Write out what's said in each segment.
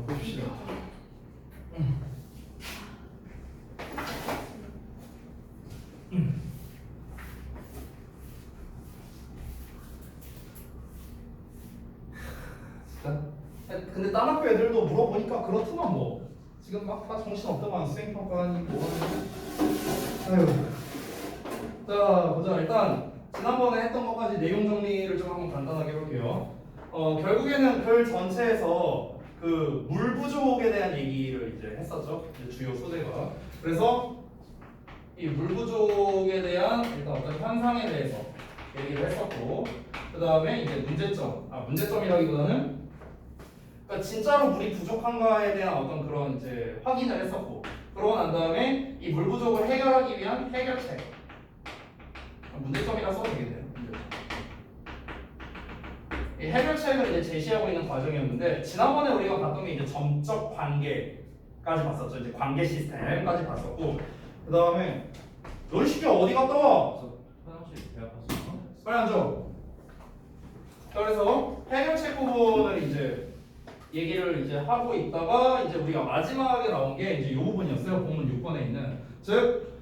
봅시다. 진짜? 근데 딴 학교 애들도 물어보니까 그렇더만 뭐. 지금 막 다 정신 없더만 수행평가니 뭐. 아유. 자 보자. 일단 지난번에 했던 것까지 내용 정리를 좀 한번 간단하게 해볼게요. 결국에는 글 전체에서 그 물 부족에 대한 얘기를 이제 했었죠. 이제 주요 소재가. 그래서 이 물 부족에 대한 일단 어떤 현상에 대해서 얘기를 했었고, 그 다음에 이제 문제점이라기보다는 그러니까 진짜로 물이 부족한가에 대한 어떤 그런 이제 확인을 했었고, 그러고 난 다음에 이 물 부족을 해결하기 위한 해결책. 문제점이라 써도 되겠네요. 이 해결책을 이제 제시하고 있는 과정이었는데, 지난번에 우리가 봤던 게 이제 점적 관계까지 봤었죠. 이제 관계 시스템까지 봤었고, 그 다음에 넌 시켜 어디 갔다 와? 화장실 배 아팠어. 빨리 앉아. 자, 그래서 해결책 부분을 이제 얘기를 이제 하고 있다가 이제 우리가 마지막에 나온 게 이제 이 부분이었어요. 본문 6번에 있는 즉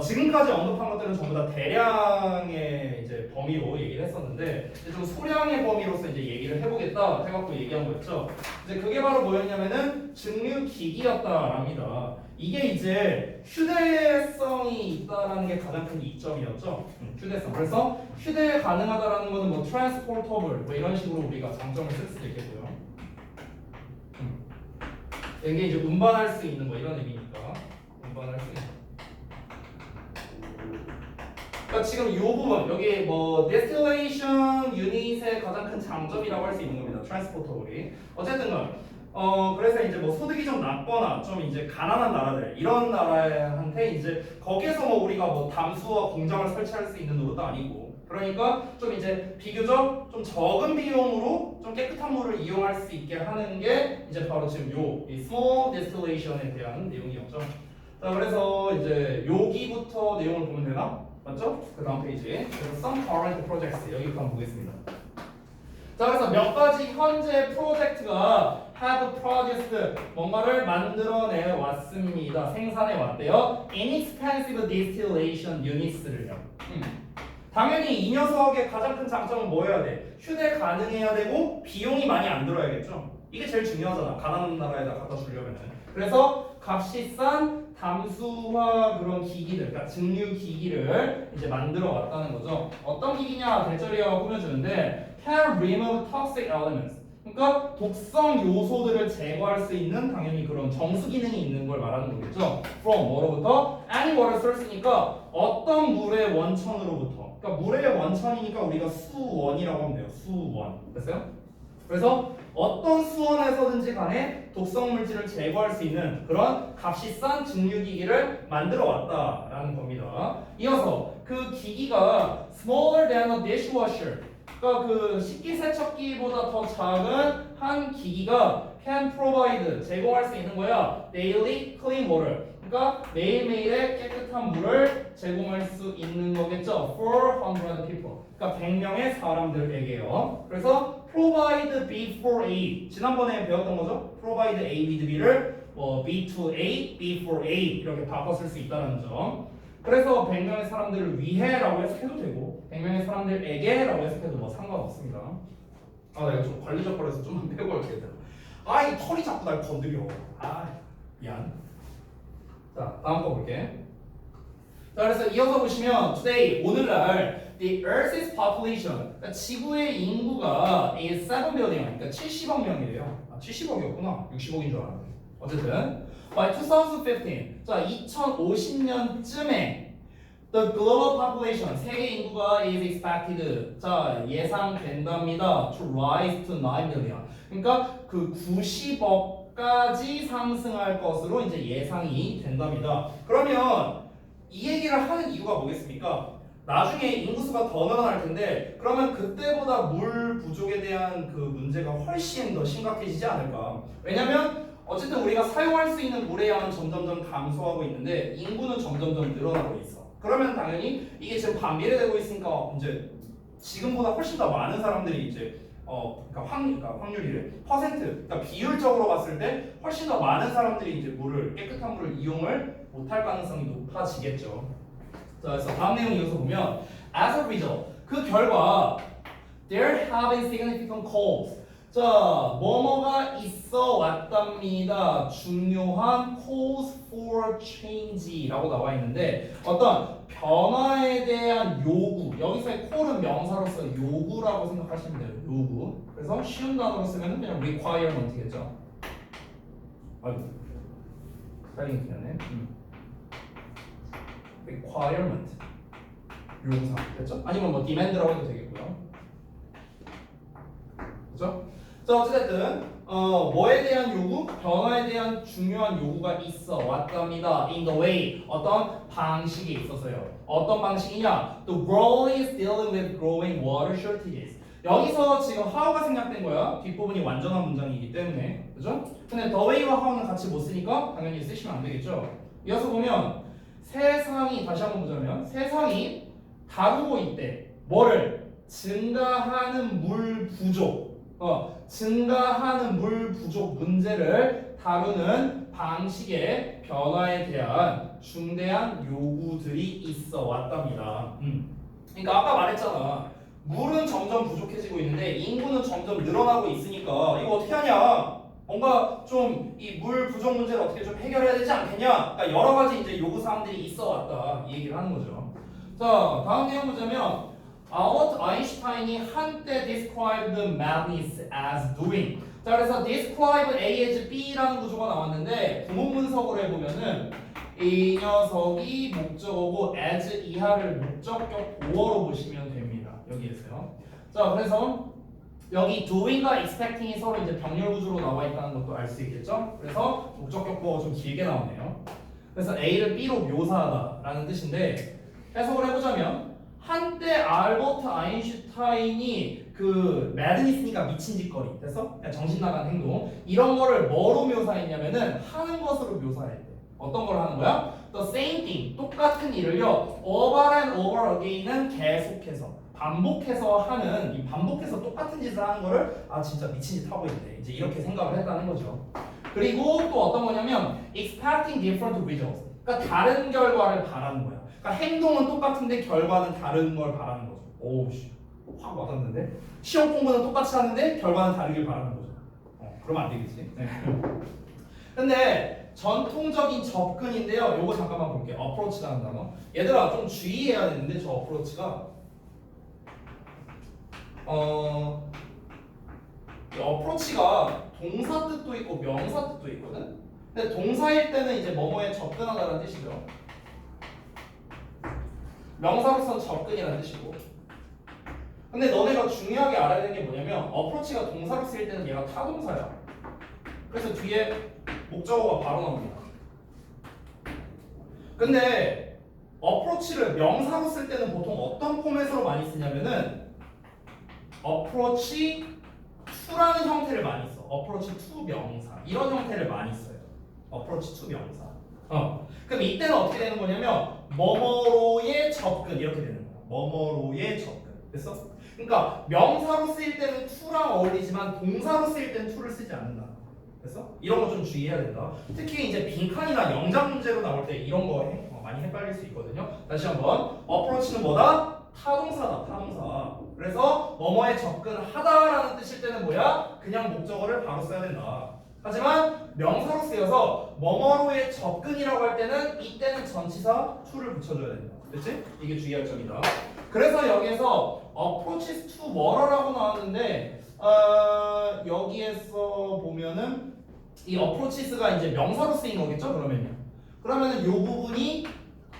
지금까지 언급한 것들은 전부 다 대량의 이제 범위로 얘기를 했었는데 이제 좀 소량의 범위로서 이제 얘기를 해보겠다 해갖고 얘기한 거였죠. 이제 그게 바로 뭐였냐면은 증류기기였다랍니다. 이게 이제 휴대성이 있다라는 게 가장 큰 이점이었죠. 휴대성. 그래서 휴대 가능하다라는 거는 뭐 트랜스포터블 뭐 이런 식으로 우리가 장점을 쓸 수도 있겠고요. 이게 이제 운반할 수 있는 뭐 이런 의미니까 운반할 수 있는. 그러니까 지금 이 부분 여기 뭐 distillation 유닛의 가장 큰 장점이라고 할 수 있는 겁니다. 트랜스포터블이. 어쨌든간 그래서 이제 뭐 소득이 좀 낮거나 좀 이제 가난한 나라들 이런 나라한테 이제 거기에서 뭐 우리가 뭐 담수화 공장을 설치할 수 있는 것도 아니고 그러니까 좀 이제 비교적 좀 적은 비용으로 좀 깨끗한 물을 이용할 수 있게 하는 게 이제 바로 지금 이 small distillation에 대한 내용이었죠. 자 그래서 이제 여기부터 내용을 보면 되나? 맞죠? 그 다음 페이지. 그래서 some current projects 여기부터 한번 보겠습니다. 자 그래서 몇 가지 현재 프로젝트가 have produced 뭔가를 만들어내 왔습니다. 생산해 왔대요. inexpensive distillation units를요. 당연히 이 녀석의 가장 큰 장점은 뭐여야 돼? 휴대 가능해야 되고 비용이 많이 안 들어야겠죠. 이게 제일 중요하잖아. 가난한 나라에다 갖다 주려면. 그래서 값이 싼 담수화 그런 기기들, 그러니까 증류 기기를 이제 만들어 왔다는 거죠. 어떤 기기냐? 대절이가 꾸며주는데 can remove toxic elements. 그러니까 독성 요소들을 제거할 수 있는 당연히 그런 정수 기능이 있는 걸 말하는 거겠죠. From 뭐로부터? any water source니까 어떤 물의 원천으로부터. 그러니까 물의 원천이니까 우리가 수원이라고 하면 돼요. 수원. 됐어요? 그래서 어떤 수원에서든지 간에 독성 물질을 제거할 수 있는 그런 값이 싼 증류기기를 만들어 왔다라는 겁니다. 이어서 그 기기가 smaller than a dishwasher, 그러니까 그 식기세척기보다 더 작은 한 기기가 can provide 제공할 수 있는 거야. daily clean water. 그러니까 매일매일의 깨끗한 물을 제공할 수 있는 거겠죠. for 100 people. 그러니까 100명의 사람들에게요. 그래서 provide B for A. 지난번에 배웠던 거죠. provide A with B를 뭐 B to A, B for A 이렇게 바꿔 쓸 수 있다는 점. 그래서 100명의 사람들을 위해라고 해석해도 되고 100명의 사람들에게라고 해석해도 뭐 상관없습니다. 아, 나 이거 좀 관리적거려서 좀만 빼고 올게. 아, 이 털이 자꾸 날 건드려. 아, 미안. 자, 다음 거 볼게. 자, 그래서 이어서 보시면 today 오늘날 the Earth's population, 그러니까 지구의 인구가 is 7 billion, 그러니까 70억 명이래요. 아, 70억이었구나. 60억인 줄 알았는데. 어쨌든 by 2015, 자 2050년쯤에 the global population, 세계 인구가 is expected, 자 예상된답니다. to rise to 9 billion. 그러니까 그 90억까지 상승할 것으로 이제 예상이 된답니다. 그러면 이 얘기를 하는 이유가 뭐겠습니까? 나중에 인구수가 더 늘어날 텐데 그러면 그때보다 물 부족에 대한 그 문제가 훨씬 더 심각해지지 않을까? 왜냐면 어쨌든 우리가 사용할 수 있는 물의 양은 점점점 감소하고 있는데 인구는 점점점 늘어나고 있어. 그러면 당연히 이게 지금 반비례되고 있으니까 이제 지금보다 훨씬 더 많은 사람들이 이제 그러니까 확률이래. 퍼센트, 그러니까 비율적으로 봤을 때 훨씬 더 많은 사람들이 이제 물을 깨끗한 물을 이용을 못할 가능성이 높아지겠죠. 자, 그래서 다음 내용 이어서 보면 as a result 그 결과 they're having significant calls. 자, 뭐뭐가 있어 왔답니다. 중요한 calls for change라고 나와 있는데 어떤 변화에 대한 요구. 여기서의 call은 명사로서 요구라고 생각하시면 돼요. 요구. 그래서 쉬운 단어로 쓰면 그냥 requirement겠죠. 아이고, 스펠링 틀렸네. requirement. 요구사. 됐죠? 아니면 뭐 demand라고 해도 되겠고요. 그죠? 자, 어쨌든 뭐에 대한 요구? 변화에 대한 중요한 요구가 있어 왔답니다. In the way 어떤 방식에 있어서요. 어떤 방식이냐? The world is dealing with growing water shortages. 여기서 지금 how가 생략된 거야. 뒷부분이 완전한 문장이기 때문에. 그죠? 근데 the way와 how는 같이 못 쓰니까 당연히 쓰시면 안 되겠죠. 이어서 보면 세상이 다시 한번 보자면 세상이 다루고 있대. 뭐를? 증가하는 물 부족. 증가하는 물 부족 문제를 다루는 방식의 변화에 대한 중대한 요구들이 있어 왔답니다. 그러니까 아까 말했잖아. 물은 점점 부족해지고 있는데 인구는 점점 늘어나고 있으니까 이거 어떻게 하냐? 뭔가 좀 이 물 부족 문제를 어떻게 좀 해결해야 되지 않겠냐? 그러니까 여러 가지 이제 요구 사항들이 있어 왔다 이 얘기를 하는 거죠. 자, 다음 내용 보자면. 알버트 아인슈타인이 한때 described madness as doing. 자, 그래서 describe A as B라는 구조가 나왔는데 구문문석으로 해보면은 이 녀석이 목적어고 as 이하를 목적격 보어로 보시면 됩니다. 여기에서요. 자, 그래서 여기 doing과 expecting이 서로 이제 병렬 구조로 나와 있다는 것도 알 수 있겠죠? 그래서 목적격 보어가 좀 길게 나오네요. 그래서 A를 B로 묘사하다라는 뜻인데 해석을 해보자면. 한때 알버트 아인슈타인이 그 매드니스니까 미친 짓거리 됐어? 그냥 정신 나간 행동 이런 거를 뭐로 묘사했냐면은 하는 것으로 묘사했대. 어떤 걸 하는 거야? The same thing 똑같은 일을요 over and over again은 계속해서 반복해서 하는 이 반복해서 똑같은 짓을 하는 거를 아 진짜 미친 짓 하고 있네 이제 이렇게 생각을 했다는 거죠. 그리고 또 어떤 거냐면 expecting different results 그러니까 다른 결과를 바라는 거야. 그러니까 행동은 똑같은데 결과는 다른 걸 바라는 거죠. 오우씨, 확 와닿는데? 시험 공부는 똑같이 하는데 결과는 다르길 바라는 거죠. 그러면 안 되겠지. 네. 근데 전통적인 접근인데요. 요거 잠깐만 볼게요. 어프로치라는 단어. 얘들아 좀 주의해야 되는데 저 어프로치가 이 어프로치가 동사 뜻도 있고 명사 뜻도 있거든. 근데 동사일 때는 이제 뭐뭐에 접근하다라는 뜻이죠. 명사로서는 접근이라는 뜻이고. 근데 너네가 중요하게 알아야 되는 게 뭐냐면 어프로치가 동사로 쓰일 때는 얘가 타동사야. 그래서 뒤에 목적어가 바로 나옵니다. 근데 어프로치를 명사로 쓸 때는 보통 어떤 포맷으로 많이 쓰냐면은 어프로치 to라는 형태를 많이 써. 어프로치 to 명사 이런 형태를 많이 써요. 어프로치 to 명사. 그럼 이때는 어떻게 되는 거냐면 뭐뭐로의 접근 이렇게 되는 거야. 뭐뭐로의 접근. 됐어? 그러니까 명사로 쓰일 때는 to랑 어울리지만 동사로 쓰일 때는 to를 쓰지 않는다. 됐어? 이런 거 좀 주의해야 된다. 특히 이제 빈칸이나 영장 문제로 나올 때 이런 거 많이 헷갈릴 수 있거든요. 다시 한번 approach는 뭐다? 타동사다. 타동사. 그래서 뭐뭐에 접근하다라는 뜻일 때는 뭐야? 그냥 목적어를 바로 써야 된다. 하지만 명사로 쓰여서 뭐뭐로의 접근이라고 할 때는 이때는 전치사 to를 붙여줘야 된다. 됐지? 이게 주의할 점이다. 그래서 여기에서 approaches to 뭐라고 나왔는데 여기에서 보면은 이 approaches가 이제 명사로 쓰인 거겠죠? 그러면은 요 부분이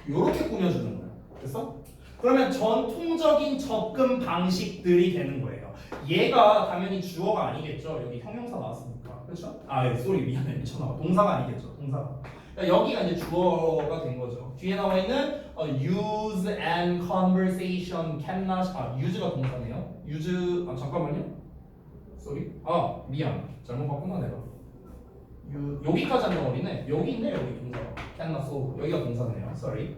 요렇게 꾸며주는 거야. 됐어? 그러면 전통적인 접근 방식들이 되는 거예요. 얘가 당연히 주어가 아니겠죠. 여기 형용사 나왔으니까. 그렇죠? 쏘리 미안해. 미쳐나와. 동사가 아니겠죠. 동사가. 그러니까 여기가 이제 주어가 된 거죠. 뒤에 나와 있는 use and conversation cannot use가 동사네요. use 잠깐만요. 쏘리. 미안. 잘못 봤구나 내가. 여기까지 한 덩어리네. 여기 있네 여기 동사가. cannot solve. 여기가 동사네요. sorry.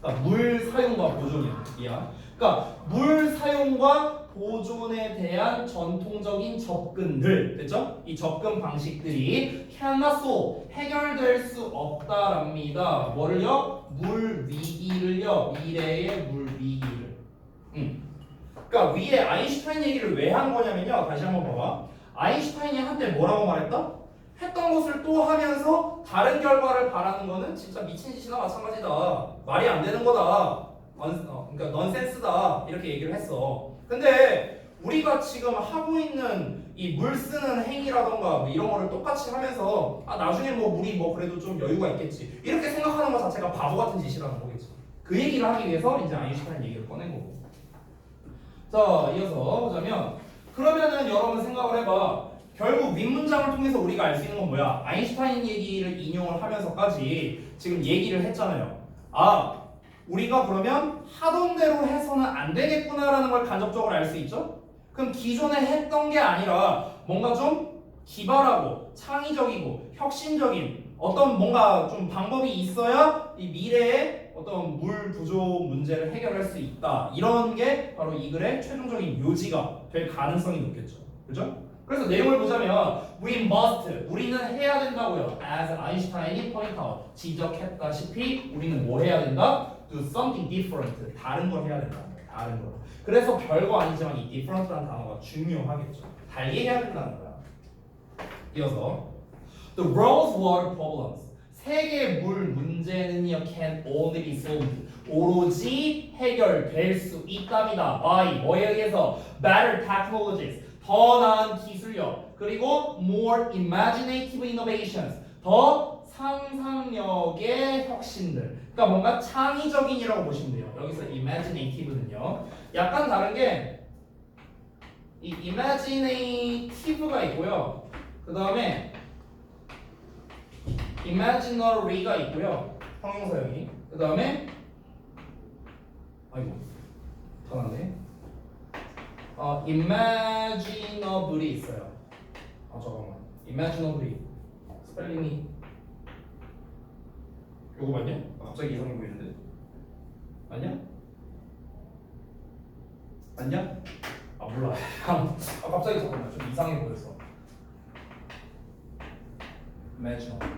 그러니까 물 사용과 보존이야. 미안. 그러니까 물 사용과 보존에 대한 전통적인 접근들 됐죠? 이 접근 방식들이 cannot solve 해결될 수 없다랍니다. 뭐를요? 물 위기를요. 미래의 물 위기를. 그러니까 위에 아인슈타인 얘기를 왜 한 거냐면요. 다시 한번 봐봐. 아인슈타인이 한때 뭐라고 말했다? 했던 것을 또 하면서 다른 결과를 바라는 거는 진짜 미친 짓이나 마찬가지다. 말이 안 되는 거다. 그러니까 넌센스다. 이렇게 얘기를 했어. 근데 우리가 지금 하고 있는 이 물 쓰는 행위라던가 뭐 이런 거를 똑같이 하면서 나중에 뭐 물이 뭐 그래도 좀 여유가 있겠지. 이렇게 생각하는 것 자체가 바보 같은 짓이라는 거겠지. 그 얘기를 하기 위해서 이제 아인슈타인 얘기를 꺼낸 거고. 자, 이어서 보자면 그러면은 여러분 생각을 해봐. 결국 윗문장을 통해서 우리가 알 수 있는 건 뭐야? 아인슈타인 얘기를 인용을 하면서까지 지금 얘기를 했잖아요. 우리가 그러면 하던 대로 해서는 안 되겠구나라는 걸 간접적으로 알 수 있죠? 그럼 기존에 했던 게 아니라 뭔가 좀 기발하고 창의적이고 혁신적인 어떤 뭔가 좀 방법이 있어야 이 미래에 어떤 물 부족 문제를 해결할 수 있다. 이런 게 바로 이 글의 최종적인 요지가 될 가능성이 높겠죠. 그죠? 그래서 내용을 보자면 we must 우리는 해야 된다고요. as 아인슈타인이 point out 지적했다시피 우리는 뭐 해야 된다? do something different 다른 걸 해야 된다. 다른 거. 그래서 별거 아니지만 이 different라는 단어가 중요하겠죠. 달리 해야 된다는 거야. 이어서 the world's water problems 세계 물 문제는요 can only be solved 오로지 해결될 수 있답니다. by 뭐에 의해서 better technologies 더 나은 기술력 그리고 more imaginative innovations 더 상상력의 혁신들 그러니까 뭔가 창의적인이라고 보시면 돼요. 여기서 imaginative는요 약간 다른 게 이 imaginative가 있고요 그 다음에 imaginary가 있고요 형용사형이 그 다음에 아이고 다 났네 imaginable이 있어요. 잠깐만. imaginably 스펠링이 요거 맞냐? 갑자기 이상해 보이는데. 맞냐? 맞냐? 몰라. 갑자기 잠깐만 좀 이상해 보였어. imaginable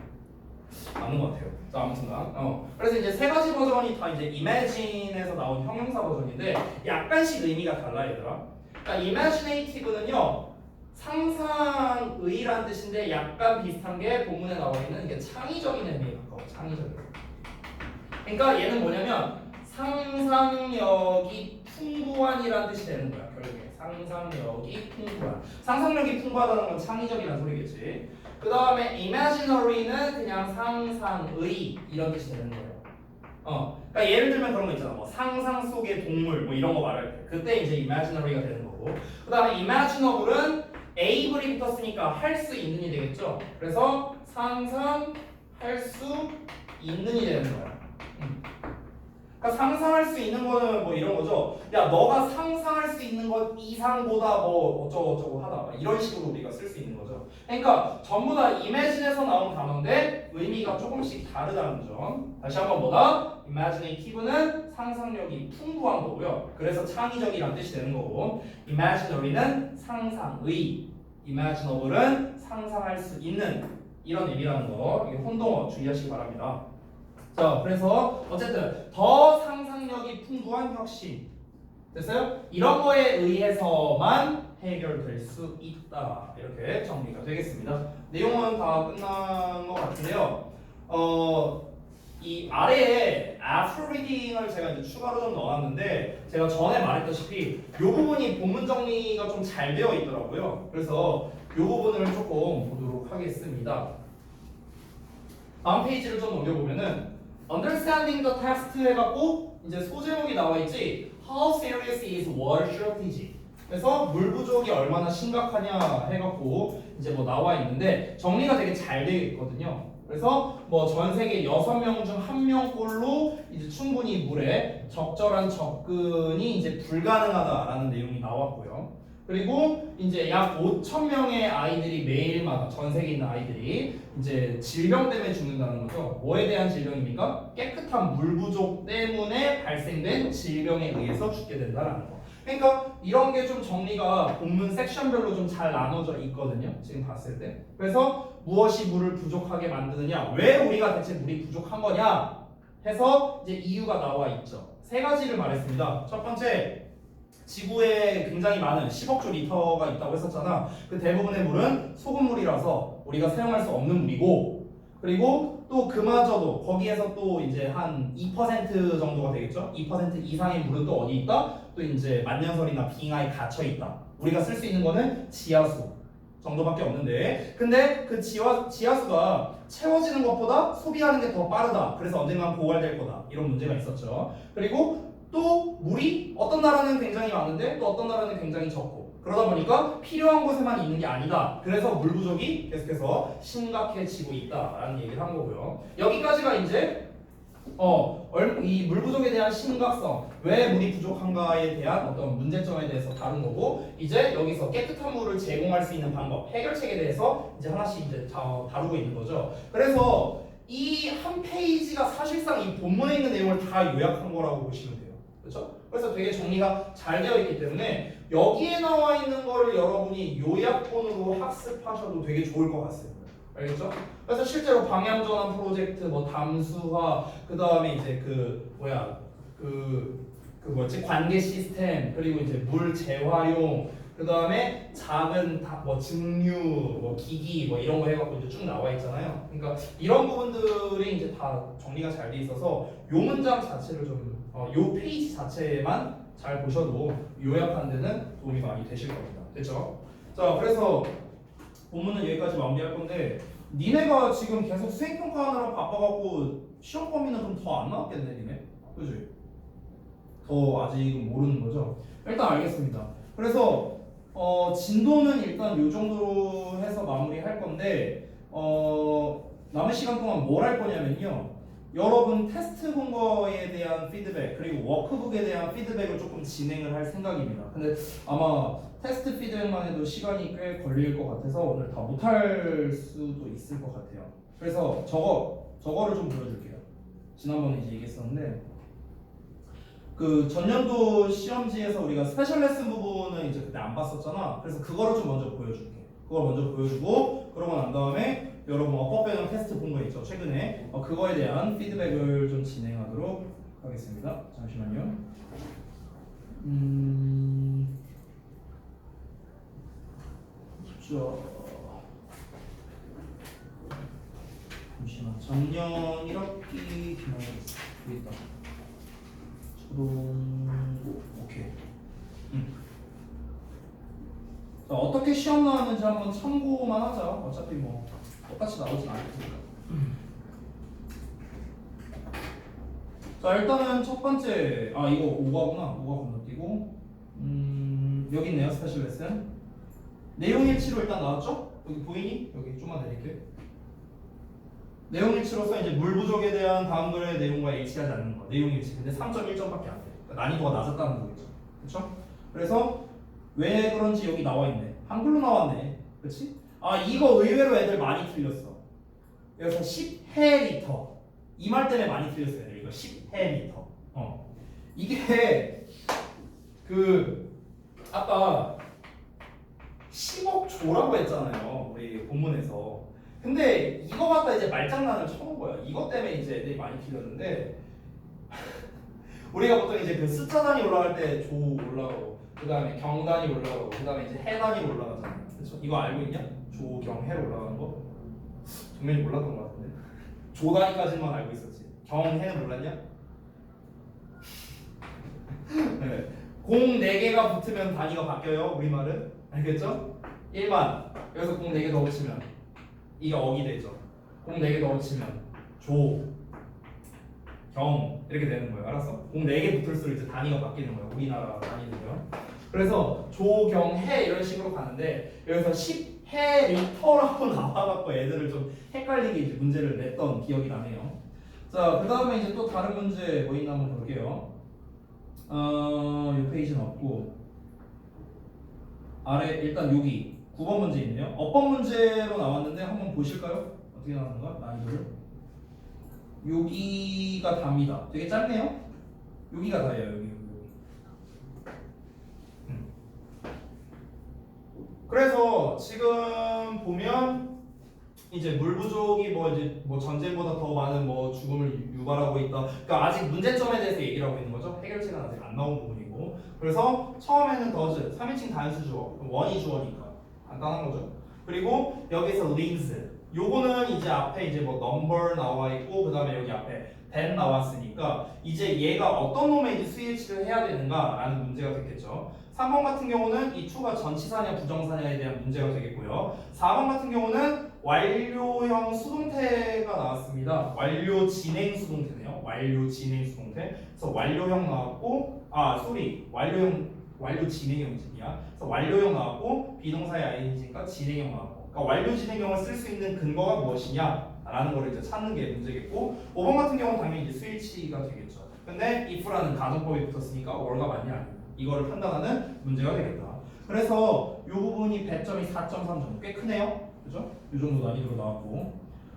맞는 것 같아요. 자, 아무튼간 그래서 이제 세 가지 버전이 다 이제 imagine에서 나온 형용사 버전인데 약간씩 의미가 달라 얘들아. 그러니까 imaginative는요 상상의란 뜻인데 약간 비슷한 게 본문에 나와 있는 이게 창의적인 의미에 가까워. 창의적인. 그러니까 얘는 뭐냐면 상상력이 풍부한이라는 뜻이 되는 거야. 결국에 상상력이 풍부한. 상상력이 풍부하다는 건 창의적이라는 소리겠지. 그 다음에 imaginary는 그냥 상상의 이런 뜻이 되는 거예요. 그러니까 예를 들면 그런 거 있잖아. 뭐 상상 속의 동물 뭐 이런 거 말할 때 그때 이제 imaginary가 되는 거고. 그 다음에 imaginable은 able이 붙었으니까 할 수 있는이 되겠죠. 그래서 상상할 수 있는이 되는 거야. 그러니까 상상할 수 있는 거는 뭐 이런 거죠. 야, 너가 상상할 수 있는 것 이상보다 뭐 어쩌고저쩌고 하다 이런 식으로 우리가 쓸 수 있는 거죠. 그러니까 전부 다 imagine에서 나온 단어인데 의미가 조금씩 다르다는 점. 다시 한번 뭐다? imaginative는 상상력이 풍부한 거고요. 그래서 창의적이란 뜻이 되는 거고 imaginary는 상상의, imaginable은 상상할 수 있는 이런 의미라는 거. 이게 혼동어 주의하시기 바랍니다. 자, 그래서 어쨌든 더 상상력이 풍부한 혁신 됐어요? 이런 거에 의해서만 해결될 수 있다 이렇게 정리가 되겠습니다. 내용은 다 끝난 것 같은데요. 이 아래에 after reading을 제가 이제 추가로 좀 넣어놨는데 제가 전에 말했다시피 이 부분이 본문 정리가 좀 잘 되어 있더라고요. 그래서 이 부분을 조금 보도록 하겠습니다. 다음 페이지를 좀 넘겨보면은 Understanding the text 해갖고 이제 소제목이 나와 있지. How serious is water shortage? 그래서 물 부족이 얼마나 심각하냐 해갖고 이제 뭐 나와 있는데 정리가 되게 잘 되어 있거든요. 그래서 뭐 전 세계 6명 중 1명꼴로 이제 충분히 물에 적절한 접근이 이제 불가능하다라는 내용이 나왔고요. 그리고 이제 약 5,000명의 아이들이 매일마다 전 세계에 있는 아이들이 이제 질병 때문에 죽는다는 거죠. 뭐에 대한 질병입니까? 깨끗한 물 부족 때문에 발생된 질병에 의해서 죽게 된다는 거. 그러니까 이런 게 좀 정리가 본문 섹션별로 좀 잘 나눠져 있거든요. 지금 봤을 때. 그래서 무엇이 물을 부족하게 만드느냐? 왜 우리가 대체 물이 부족한 거냐? 해서 이제 이유가 나와 있죠. 세 가지를 말했습니다. 첫 번째, 지구에 굉장히 많은 10억조 리터가 있다고 했었잖아. 그 대부분의 물은 소금물이라서 우리가 사용할 수 없는 물이고, 그리고 또 그마저도 거기에서 또 이제 한 2% 정도가 되겠죠. 2% 이상의 물은 또 어디 있다? 또 이제 만년설이나 빙하에 갇혀 있다. 우리가 쓸 수 있는 거는 지하수 정도밖에 없는데, 근데 그 지하수가 채워지는 것보다 소비하는 게 더 빠르다. 그래서 언젠간 고갈될 거다. 이런 문제가 있었죠. 그리고 또 물이 어떤 나라는 굉장히 많은데 또 어떤 나라는 굉장히 적고, 그러다 보니까 필요한 곳에만 있는 게 아니다. 그래서 물 부족이 계속해서 심각해지고 있다라는 얘기를 한 거고요. 여기까지가 이제 이 물 부족에 대한 심각성, 왜 물이 부족한가에 대한 어떤 문제점에 대해서 다룬 거고, 이제 여기서 깨끗한 물을 제공할 수 있는 방법, 해결책에 대해서 이제 하나씩 이제 다루고 있는 거죠. 그래서 이 한 페이지가 사실상 이 본문에 있는 내용을 다 요약한 거라고 보시면 돼요. 그렇죠? 그래서 되게 정리가 잘 되어 있기 때문에 여기에 나와 있는 거를 여러분이 요약본으로 학습하셔도 되게 좋을 것 같습니다. 알겠죠? 그래서 실제로 방향전환 프로젝트, 뭐 담수화, 그 다음에 이제 관계 시스템, 그리고 이제 물 재활용, 그 다음에 작은 증류, 기기, 이런 거 해갖고 이제 쭉 나와 있잖아요. 그러니까 이런 부분들이 이제 다 정리가 잘 돼 있어서 요 문장 자체를 요 페이지 자체만 잘 보셔도 요약하는 데는 도움이 많이 되실 겁니다. 됐죠? 자, 그래서 본문은 여기까지 마무리할 건데, 니네가 지금 계속 수행평가하느라 바빠갖고 시험 범위는 좀 더 안 나왔겠네, 니네? 그지? 더 아직은 모르는 거죠? 일단 알겠습니다. 그래서 진도는 일단 요 정도로 해서 마무리할 건데, 남은 시간 동안 뭘 할 거냐면요, 여러분 테스트 본 거에 대한 피드백, 그리고 워크북에 대한 피드백을 조금 진행을 할 생각입니다. 근데 아마 테스트 피드백만 해도 시간이 꽤 걸릴 것 같아서 오늘 다 못할 수도 있을 것 같아요. 그래서 저거를 좀 보여줄게요. 지난번에 이제 얘기했었는데, 그 전년도 시험지에서 우리가 스페셜 레슨 부분은 이제 그때 안 봤었잖아. 그래서 그거를 좀 먼저 보여줄게. 그걸 먼저 보여주고, 그러고 난 다음에 여러분 어법 배경 테스트 본 거 있죠, 최근에. 그거에 대한 피드백을 좀 진행하도록 하겠습니다. 잠시만요. 잠시만. 작년 1학기 기말이었어. 여기 있다. 오케이. 자, 어떻게 시험 나왔는지 한번 참고만 하자. 어차피 뭐 똑같이 나오진 않겠으니까. 자, 일단은 첫 번째, 이거 5가구나. 5가 건너뛰고, 여기 있네요. 스페셜 레슨. 내용일치로 일단 나왔죠? 여기 보이니? 여기 좀만 내릴게. 내용일치로서 이제 물 부족에 대한 다음 글의 내용과 일치하지 않는 거. 내용일치. 근데 3.1점밖에 안 돼. 그러니까 난이도가 낮았다는 거겠죠. 그렇죠? 그래서 왜 그런지 여기 나와 있네. 한글로 나왔네. 그렇지? 이거 의외로 애들 많이 틀렸어. 여기서 10해리터. 이 말 때문에 많이 틀렸어요. 애들. 이거 10해리터. 이게 아까 10억 조라고 했잖아요. 우리 본문에서. 근데 이거 갖다 이제 말장난을 쳐놓은 거야. 이것 때문에 이제 애들이 많이 틀렸는데 우리가 보통 이제 그 숫자 단위 올라갈 때 조 올라가고, 그 다음에 경 단위 올라가고, 그 다음에 이제 해 단위 올라가잖아요. 그렇죠? 이거 알고 있냐? 조, 경, 해로 올라가는 거? 정면이 몰랐던 것 같은데. 조 단위까지만 알고 있었지. 경, 해는 몰랐냐? 네. 공 4개가 붙으면 단위가 바뀌어요. 우리말은. 알겠죠? 1만. 여기서 공 4개 더 붙이면 이게 억이 되죠. 공 4개 더 붙이면 조, 경 이렇게 되는 거예요. 알았어? 공 4개 붙을수록 이제 단위가 바뀌는 거예요. 우리나라 단위는요. 그래서 조, 경, 해 이런 식으로 가는데 여기서 10해 리터라고 나와갖고 애들을 좀 헷갈리게 이제 문제를 냈던 기억이 나네요. 자, 그 다음에 이제 또 다른 문제 뭐 있나 한번 볼게요. 이 페이지는 없고 아래 일단 여기 9번 문제 있네요. 어법 문제로 나왔는데 한번 보실까요? 어떻게 나왔는가? 난이도를. 여기가 답니다. 되게 짧네요. 여기가 다예요. 여기. 그래서 지금 보면 이제 물 부족이 뭐 이제 뭐 전쟁보다 더 많은 뭐 죽음을 유발하고 있다. 그러니까 아직 문제점에 대해서 얘기를 하고 있는 거죠. 해결책은 아직 안 나온 부분이고. 그래서 처음에는 더즈 3인칭 단수 주어, 원이 주어니까 간단한 거죠. 그리고 여기서 lives 요거는 이제 앞에 이제 뭐 number 나와 있고 그다음에 여기 앞에 that 나왔으니까 이제 얘가 어떤 놈의 이제 스위치를 해야 되는가라는 문제가 됐겠죠. 3번 같은 경우는 이 to가 전치사냐 부정사냐에 대한 문제가 되겠고요. 4번 같은 경우는 완료형 수동태가 나왔습니다. 완료 진행 수동태네요. 완료 진행 수동태. 그래서 완료형 나왔고 완료 진행형이야. 그래서 완료형 나왔고 비동사의 ing니까 진행형 나왔고. 그러니까 완료 진행형을 쓸 수 있는 근거가 무엇이냐라는 걸 이제 찾는 게 문제겠고. 5번 같은 경우는 당연히 이제 스위치가 되겠죠. 근데 if라는 가정법이 붙었으니까 or가 맞냐 아니냐 이거를 판단하는 문제가 되겠다. 그래서 이 부분이 배점이 4.3점 꽤 크네요. 그죠? 이 정도 난이도로 나왔고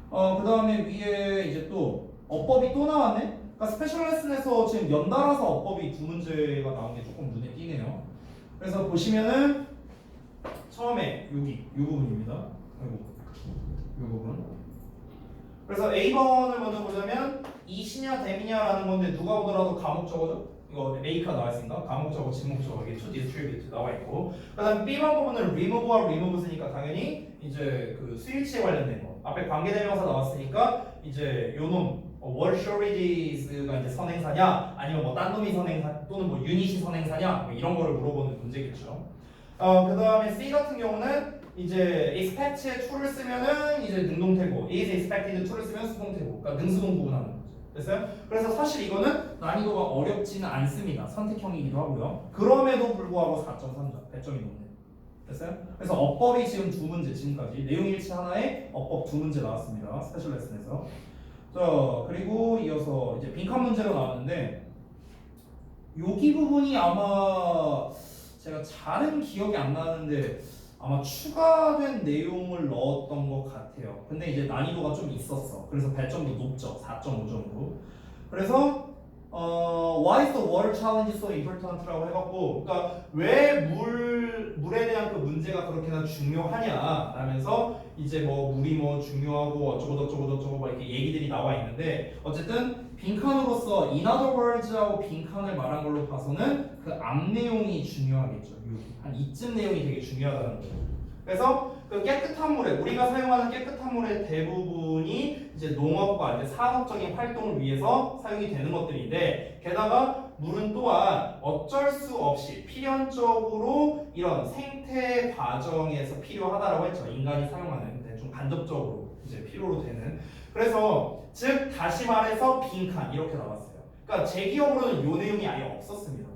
그 다음에 위에 이제 또 어법이 또 나왔네? 그러니까 스페셜 레슨에서 지금 연달아서 어법이 두 문제가 나온 게 조금 눈에 띄네요. 그래서 보시면은 처음에 여기 이 부분입니다. 아이고 이 부분. 그래서 A번을 먼저 보자면 이시냐 댐이냐라는 건데 누가 보더라도 가목적어죠? 이거 A가 나와있으니까 가목적어, 지목적어 이게 to distribute 나와 있고 그다음 B번 부분은 remove와 removes니까 당연히 이제 그 스위치에 관련된 거 앞에 관계대명사 나왔으니까 이제 요놈 what shorages가 이제 선행사냐 아니면 뭐 딴 놈이 선행사 또는 뭐 유닛이 선행사냐 뭐 이런 거를 물어보는 문제겠죠. 그 다음에 C 같은 경우는 이제 expect에 to를 쓰면은 이제 능동태고 is expected to를 쓰면 수동태고 그러니까 능수동 구분하는 거죠. 됐어요? 그래서 사실 이거는 난이도가 어렵지는 않습니다. 선택형이기도 하고요. 그럼에도 불구하고 4.3점 배점이 높네요. 됐어요? 그래서 어법이 지금 두 문제 지금까지 내용 일치 하나에 어법 두 문제 나왔습니다. 스페셜 레슨에서. 자 그리고 이어서 이제 빈칸 문제가 나왔는데 여기 부분이 아마 제가 잘은 기억이 안 나는데 아마 추가된 내용을 넣었던 것 같아요. 근데 이제 난이도가 좀 있었어. 그래서 배점도 높죠. 4.5점으로. 그래서 Why is the water challenge so important라고 해갖고, 그러니까 왜 물에 대한 그 문제가 그렇게나 중요하냐 라면서 이제 뭐 물이 뭐 중요하고 어쩌고 막 이렇게 얘기들이 나와 있는데 어쨌든 빈칸으로서 in other words하고 빈칸을 말한 걸로 봐서는 그 앞 내용이 중요하겠죠. 한 이쯤 내용이 되게 중요하다는 거예요. 그래서 그 깨끗한 물에 우리가 사용하는 깨끗한 물의 대부분이 이제 농업과 이제 산업적인 활동을 위해서 사용이 되는 것들인데 게다가 물은 또한 어쩔 수 없이 필연적으로 이런 생태 과정에서 필요하다라고 했죠. 인간이 사용하는 좀 간접적으로 이제 필요로 되는. 그래서 즉 다시 말해서 빈칸 이렇게 나왔어요. 그러니까 제 기억으로는 이 내용이 아예 없었습니다.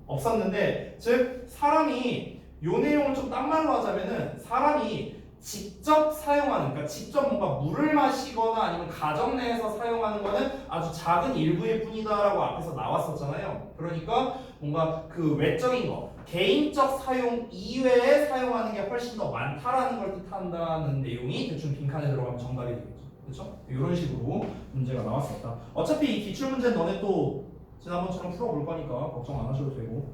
없었는데 즉 사람이 요 내용을 좀 딴 말로 하자면은 사람이 직접 사용하는 그러니까 직접 뭔가 물을 마시거나 아니면 가정 내에서 사용하는 거는 아주 작은 일부일 뿐이다라고 앞에서 나왔었잖아요. 그러니까 뭔가 그 외적인 거 개인적 사용 이외에 사용하는 게 훨씬 더 많다라는 걸 뜻한다는 내용이 대충 빈칸에 들어가면 정답이 되겠죠. 그렇죠? 이런 식으로 문제가 나왔었다. 어차피 이 기출 문제는 너네 또 지난번처럼 풀어볼 거니까 걱정 안 하셔도 되고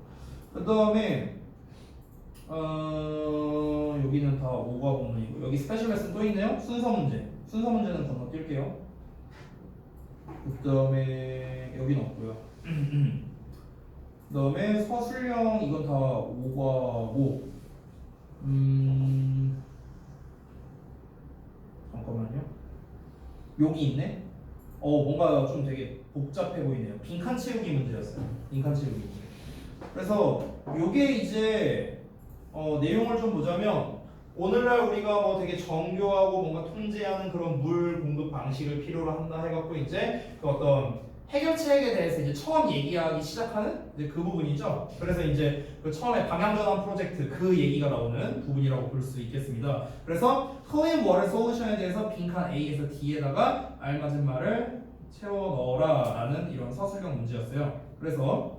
그 다음에 여기는 다 5가 부분이고 여기 스페셜 레슨 또 있네요. 순서 문제는 건너뛸게요. 그 다음에 여기는 없고요. 그 다음에 서술형 이건 다 5과고 잠깐만요. 여기 있네. 뭔가 좀 되게 복잡해 보이네요. 빈칸 채우기 문제였어요. 빈칸 채우기 문제. 그래서 요게 이제 내용을 좀 보자면 오늘날 우리가 뭐 되게 정교하고 뭔가 통제하는 그런 물 공급 방식을 필요로 한다 해갖고 이제 그 어떤 해결책에 대해서 이제 처음 얘기하기 시작하는 이제 그 부분이죠. 그래서 이제 그 처음에 방향전환 프로젝트 그 얘기가 나오는 부분이라고 볼 수 있겠습니다. 그래서 clean water solution에 대해서 빈칸 A에서 D에다가 알맞은 말을 채워 넣어라라는 이런 서술형 문제였어요. 그래서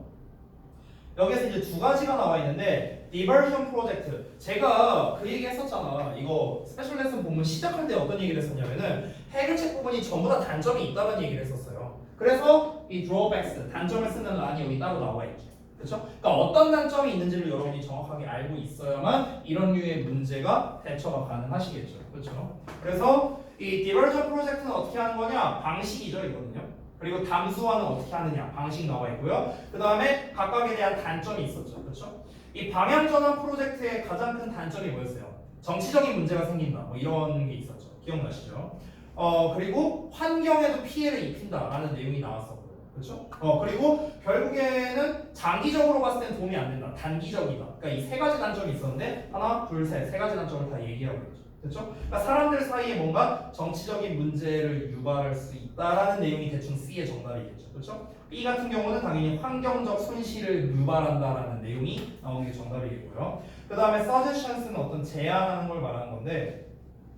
여기에서 이제 두 가지가 나와 있는데 diversion 프로젝트 제가 그 얘기 했었잖아. 이거 스페셜 레슨 본문 시작할 때 어떤 얘기를 했었냐면은 해결책 부분이 전부 다 단점이 있다는 얘기를 했었어요. 그래서 이 drawbacks 단점을 쓰는 란이 여기 따로 나와 있죠. 그렇죠? 그러니까 어떤 단점이 있는지를 여러분이 정확하게 알고 있어야만 이런 류의 문제가 대처가 가능하시겠죠. 그렇죠? 그래서 이 디버전 프로젝트는 어떻게 하는 거냐? 방식이죠, 이거는요. 그리고 담수화는 어떻게 하느냐? 방식 나와 있고요. 그 다음에 각각에 대한 단점이 있었죠. 그렇죠? 이 방향전환 프로젝트의 가장 큰 단점이 뭐였어요? 정치적인 문제가 생긴다. 뭐 이런 게 있었죠. 기억나시죠? 그리고 환경에도 피해를 입힌다라는 내용이 나왔었고요. 그렇죠? 그리고 결국에는 장기적으로 봤을 땐 도움이 안 된다. 단기적이다. 그러니까 이 세 가지 단점이 있었는데 하나, 둘, 셋, 세 가지 단점을 다 얘기하고 있죠. 그렇죠? 그러니까 사람들 사이에 뭔가 정치적인 문제를 유발할 수 있다라는 내용이 대충 C의 정답이겠죠. 그렇죠? B 같은 경우는 당연히 환경적 손실을 유발한다라는 내용이 나오는 게 정답이겠고요. 그 다음에 suggestions는 어떤 제안하는 걸 말하는 건데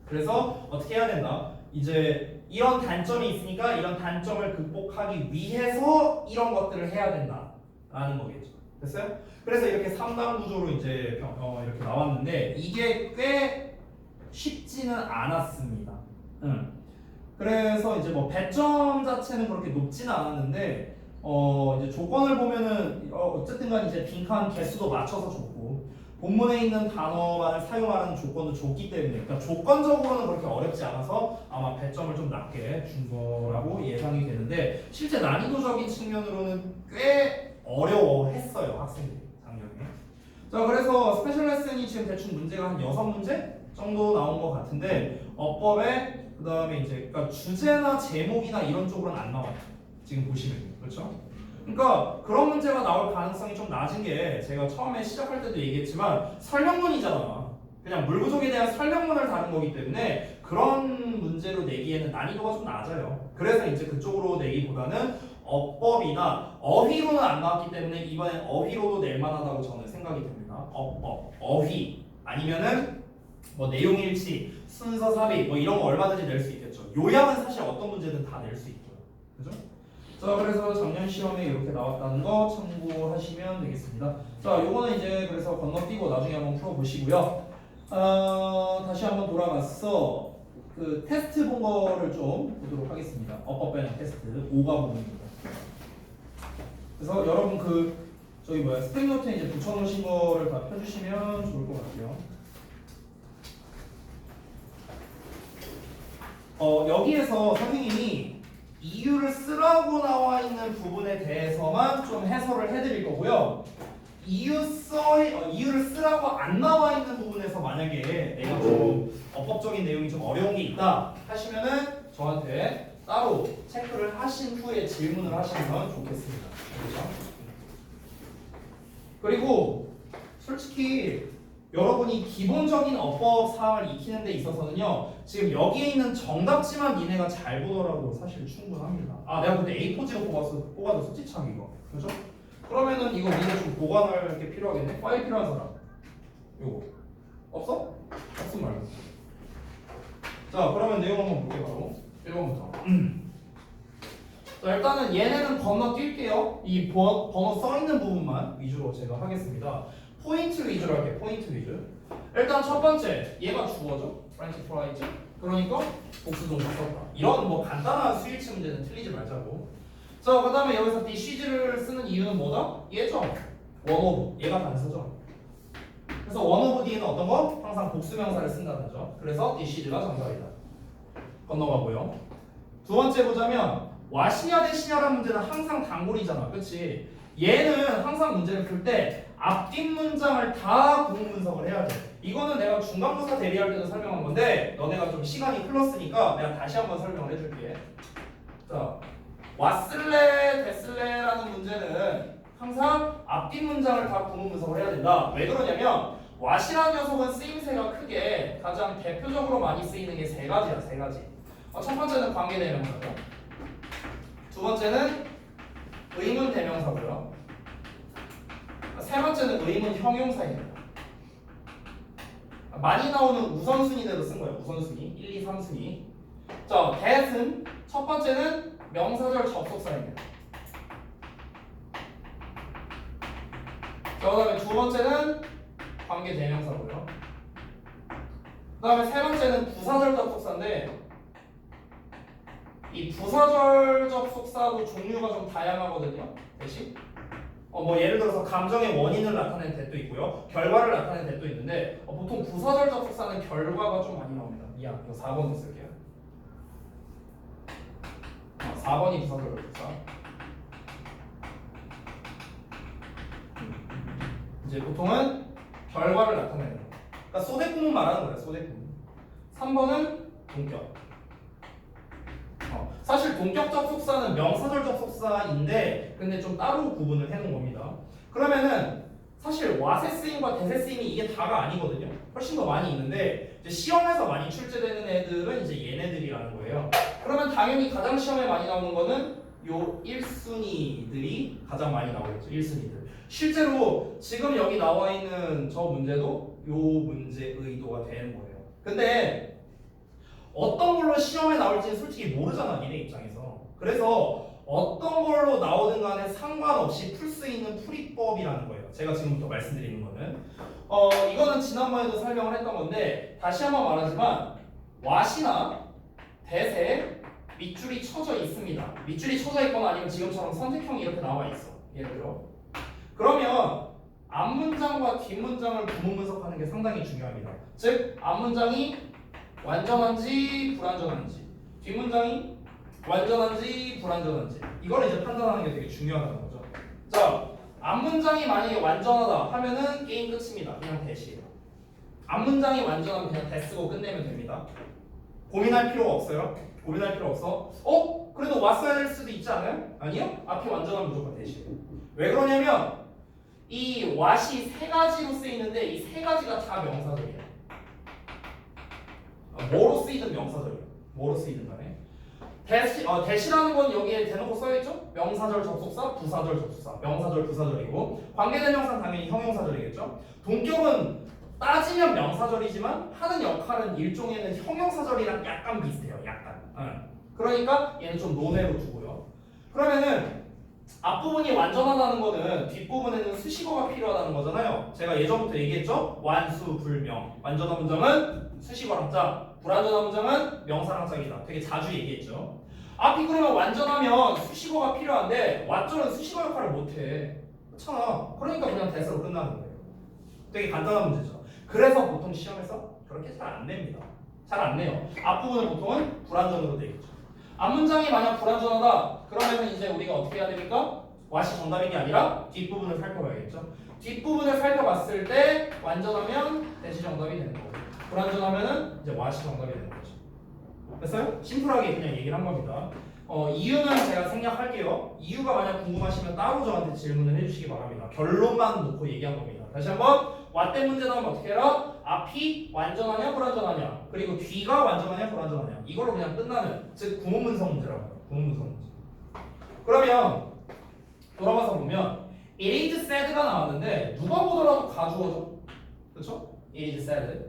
그래서 어떻게 해야 된다? 이제 이런 단점이 있으니까 이런 단점을 극복하기 위해서 이런 것들을 해야 된다라는 거겠죠. 됐어요? 그래서 이렇게 3단 구조로 이제 이렇게 나왔는데 이게 꽤 쉽지는 않았습니다. 그래서 이제 뭐 배점 자체는 그렇게 높지는 않았는데 이제 조건을 보면은 어쨌든간 이제 빈칸 개수도 맞춰서 줬고 본문에 있는 단어만을 사용하는 조건도 줬기 때문에 그러니까 조건적으로는 그렇게 어렵지 않아서 아마 배점을 좀 낮게 준 거라고 예상이 되는데 실제 난이도적인 측면으로는 꽤 어려워했어요 학생들이 작년에. 자 그래서 스페셜 레슨이 지금 대충 문제가 한 6문제 정도 나온 것 같은데 어법에 그 다음에 이제 그러니까 주제나 제목이나 이런 쪽으로는 안 나와요. 지금 보시면 그렇죠? 그러니까 그런 문제가 나올 가능성이 좀 낮은 게 제가 처음에 시작할 때도 얘기했지만 설명문이잖아. 그냥 물 부족에 대한 설명문을 다룬 거기 때문에 그런 문제로 내기에는 난이도가 좀 낮아요. 그래서 이제 그쪽으로 내기보다는 어법이나 어휘로는 안 나왔기 때문에 이번엔 어휘로도 낼 만하다고 저는 생각이 듭니다. 어법, 어휘 아니면은 뭐 내용일치, 순서 삽입 뭐 이런 거 얼마든지 낼 수 있겠죠. 요약은 사실 어떤 문제든 다 낼 수 있고요. 그죠? 자 그래서 작년 시험에 이렇게 나왔다는 거 참고하시면 되겠습니다. 자 요거는 이제 그래서 건너뛰고 나중에 한번 풀어보시고요. 다시 한번 돌아가서 그 테스트 본 거를 좀 보도록 하겠습니다. 어법 배너 테스트 5가 부분입니다. 그래서 여러분 저기 뭐야 스펙노트에 이제 붙여놓으신 거를 다 펴주시면 좋을 것 같아요. 여기에서 선생님이 이유를 쓰라고 나와 있는 부분에 대해서만 좀 해설을 해드릴 거고요. 이유를 쓰라고 안 나와 있는 부분에서 만약에 내가 좀 어법적인 내용이 좀 어려운 게 있다 하시면은 저한테 따로 체크를 하신 후에 질문을 하시면 좋겠습니다. 그렇죠? 그리고 솔직히 여러분이 기본적인 어법 사항을 익히는 데 있어서는요 지금 여기에 있는 정답지만 니네가 잘 보더라도 사실 충분합니다. 내가 근데 A4지로 뽑아서 찌참 이거 그죠? 그러면은 이거 니네 좀 보관할 게 필요하겠네? 파일 필요한 사람 요거 없어? 없으면 말고. 자 그러면 내용 한번 볼게요. 바로 1번부터 자 일단은 얘네는 건너뛸게요. 이 번호 써있는 부분만 위주로 제가 하겠습니다. 포인트 위주로 할게요. 포인트 위주. 일단 첫 번째 얘가 주어죠. 프렌치 프라이즈. 그러니까 복수 동사 썼다. 이런 뭐 간단한 스위치 문제는 틀리지 말자고. 자 그 다음에 여기서 DCG를 쓰는 이유는 뭐다? 얘죠. 원오브. 얘가 단서죠. 그래서 원오브 뒤에는 어떤 거? 항상 복수 명사를 쓴다는 점. 그래서 DCG가 정답이다. 건너가고요. 두 번째 보자면 와시냐 대시냐라는 문제는 항상 단골이잖아. 그치? 얘는 항상 문제를 풀 때 앞뒷 문장을 다 구문 분석을 해야 돼. 이거는 내가 중간고사 대비할 때도 설명한 건데 너네가 좀 시간이 흘렀으니까 내가 다시 한번 설명을 해줄게. 자, 왔을래 됐을래라는 문제는 항상 앞뒷 문장을 다 구문 분석을 해야 된다. 왜 그러냐면 왓이라는 녀석은 쓰임새가 크게 가장 대표적으로 많이 쓰이는 게 세 가지야. 세 가지. 첫 번째는 관계대명사고요. 두 번째는 의문 대명사고요. 세 번째는 의문 형용사입니다. 많이 나오는 우선순위대로 쓴 거예요. 우선순위 1, 2, 3순위. 자, that은 첫 번째는 명사절 접속사입니다. 자, 그 다음에 두 번째는 관계 대명사고요. 그 다음에 세 번째는 부사절 접속사인데 이 부사절 접속사도 종류가 좀 다양하거든요. 대신 뭐 예를 들어서 감정의 원인을 나타내는 대도 있고요. 결과를 나타내는 대도 있는데 보통 부사절 접속사는 결과가 좀 많이 나옵니다. 미안, 이거 4번으로 쓸게요. 4번이 부사절 접속사. 이제 보통은 결과를 나타내는 거. 그러니까 소대꾸문 말하는 거예요. 소대꾸문. 3번은 동격. 사실 동격 접속사는 명사절 접속사인데 근데 좀 따로 구분을 해놓은 겁니다. 그러면은 사실 와세 쓰임과 대세 쓰임이 이게 다가 아니거든요. 훨씬 더 많이 있는데 이제 시험에서 많이 출제되는 애들은 이제 얘네들이라는 거예요. 그러면 당연히 가장 시험에 많이 나오는 거는 요 1순위들이 가장 많이 나오겠죠. 1순위들. 실제로 지금 여기 나와 있는 저 문제도 요 문제 의도가 되는 거예요. 근데 어떤 걸로 시험에 나올지는 솔직히 모르잖아, 니네 입장에서. 그래서 어떤 걸로 나오든 간에 상관없이 풀 수 있는 풀이법이라는 거예요. 제가 지금부터 말씀드리는 거는 이거는 지난번에도 설명을 했던 건데 다시 한번 말하지만 왓이나 대세 밑줄이 쳐져 있습니다. 밑줄이 쳐져 있거나 아니면 지금처럼 선택형이 이렇게 나와 있어. 예를 들어. 그러면 앞문장과 뒷문장을 구분 분석하는 게 상당히 중요합니다. 즉 앞문장이 완전한지 불완전한지, 뒷문장이 완전한지 불완전한지 이걸 이제 판단하는 게 되게 중요하다는 거죠. 자, 앞문장이 만약에 완전하다 하면은 게임 끝입니다. 그냥 대시예요. 앞문장이 완전하면 그냥 대 쓰고 끝내면 됩니다. 고민할 필요가 없어요. 고민할 필요 없어. 그래도 왔어야 될 수도 있지 않아요? 아니요. 앞이 완전하면 무조건 대시예요. 왜 그러냐면 이 왓이 세 가지로 쓰이는데 이 세 가지가 다 명사절이에요. 뭐로 쓰이든 명사절이에요. 뭐로 쓰이든 간에 대시라는 건 여기에 대놓고 써있죠? 명사절 접속사, 부사절 접속사. 명사절, 부사절이고 관계대명사는 당연히 형용사절이겠죠? 동격은 따지면 명사절이지만 하는 역할은 일종에는 형용사절이랑 약간 비슷해요. 약간. 그러니까 얘는 좀 논외로 두고요. 그러면은 앞부분이 완전하다는 거는 뒷부분에는 수식어가 필요하다는 거잖아요. 제가 예전부터 얘기했죠? 완수불명. 완전한 문장은 수식어랑 짝, 불완전한 문장은 명사랑 짝이다. 되게 자주 얘기했죠. 앞이 그러면 완전하면 수식어가 필요한데 완전은 수식어 역할을 못해. 그렇잖아. 그러니까 그냥 대사로 끝나는 거예요. 되게 간단한 문제죠. 그래서 보통 시험에서 그렇게 잘 안 냅니다. 잘 안 내요. 앞부분은 보통은 불완전으로 되겠죠. 앞문장이 만약 불완전하다 그러면 이제 우리가 어떻게 해야 됩니까? 왓이 정답인 게 아니라 뒷부분을 살펴봐야겠죠. 뒷부분을 살펴봤을 때 완전하면 대시 정답이 되는 거고 불완전하면은 이제 왓이 정답이 되는 거죠. 됐어요? 심플하게 그냥 얘기를 한 겁니다. 이유는 제가 생략할게요. 이유가 만약 궁금하시면 따로 저한테 질문을 해주시기 바랍니다. 결론만 놓고 얘기한 겁니다. 다시 한번 왓대 문제 나오면 어떻게 해라? 앞이 완전하냐 불완전하냐 그리고 뒤가 완전하냐 불완전하냐 이걸로 그냥 끝나는 즉 구문문서 문제라고 해요. 구문문서 문제. 그러면 돌아가서 보면 it is said가 나왔는데 누가 보더라도 가주어죠. 그렇죠? it is said.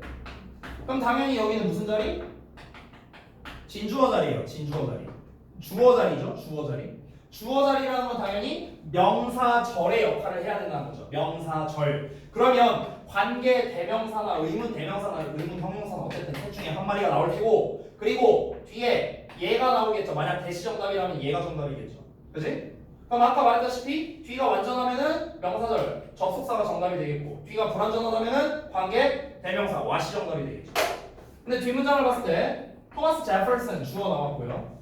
그럼 당연히 여기는 무슨 자리? 진주어 자리예요. 진주어 자리. 주어 자리죠. 주어 자리. 주어 자리라는 건 당연히 명사절의 역할을 해야 된다는 거죠. 명사절. 그러면 관계 대명사나 의문 대명사나 의문 형용사나 어쨌든 셋 중에 한 마리가 나올 테고 그리고 뒤에 얘가 나오겠죠. 만약 대시 정답이라면 얘가 정답이겠죠. 그지? 그럼 아까 말했다시피 뒤가 완전하면은 명사절 접속사가 정답이 되겠고 뒤가 불완전하다면은 관계 대명사 왓이 정답이 되겠죠. 근데 뒷문장을 봤을 때 토마스 제퍼슨 주어 나왔고요.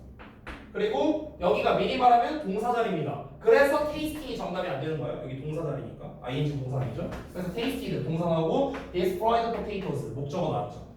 그리고 여기가 미리 말하면 동사절입니다. 그래서 tasting이 정답이 안 되는 거예요. 여기 동사절이니까 ing 동사 아니죠? 그래서 tasted 동사 나오고 this fried potatoes 목적어 나왔죠.